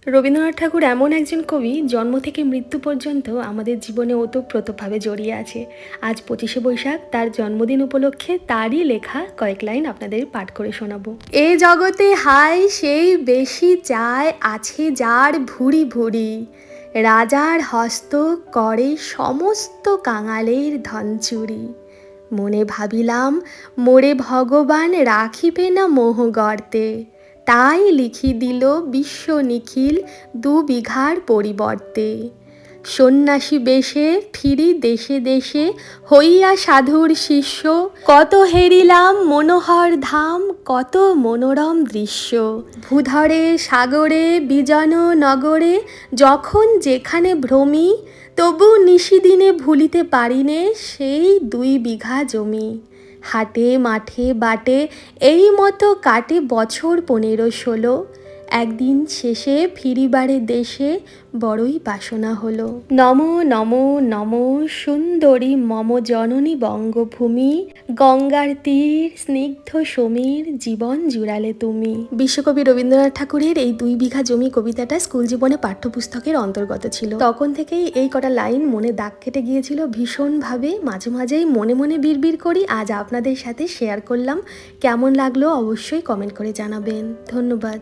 রবীন্দ্রনাথ ঠাকুর এমন একজন কবি, জন্ম থেকে মৃত্যু পর্যন্ত আমাদের জীবনে ওতপ্রোতভাবে জড়িয়ে আছে। আজ 25শে বৈশাখ, তার জন্মদিন উপলক্ষে তারই লেখা কয়েক লাইন আপনাদের পাঠ করে শোনাবো। এ জগতে হায় সেই বেশি চায়, আছে যার ভুরি ভুরি, রাজার হস্ত করে সমস্ত কাঙালের ধন চুরি। মনে ভাবিলাম মোরে ভগবান রাখিবে না মোহ গর্তে, তাই লিখি দিল বিশ্ব নিখিল 2 বিঘার পরিবর্তে। সন্ন্যাসী বেশে ফিরি দেশে দেশে, হইয়া সাধুর শিষ্য, কত হেরিলাম মনোহর ধাম, কত মনোরম দৃশ্য। ভূধরে সাগরে বিজন নগরে, যখন যেখানে ভ্রমি, তবু নিশিদিনে ভুলিতে পারিনে সেই 2 বিঘা জমি। হাটে মাঠে বাটে এই মতো কাটে বছর 15-16, একদিন শেষে ফিরিবারে দেশে বড়ই বাসনা হলো। নম নম নম সুন্দরী মম জননী বঙ্গভূমি, গঙ্গার তীর স্নিগ্ধ সমীর, জীবন জুড়ালে তুমি। বিশ্বকবি রবীন্দ্রনাথ ঠাকুরের এই 2 বিঘা জমি কবিতাটা স্কুল জীবনে পাঠ্যপুস্তকের অন্তর্গত ছিল। তখন থেকেই এই কটা লাইন মনে দাগ কেটে গিয়েছিল ভীষণভাবে। মাঝে মাঝেই মনে মনে বিড়বিড় করি, আজ আপনাদের সাথে শেয়ার করলাম। কেমন লাগলো অবশ্যই কমেন্ট করে জানাবেন। ধন্যবাদ।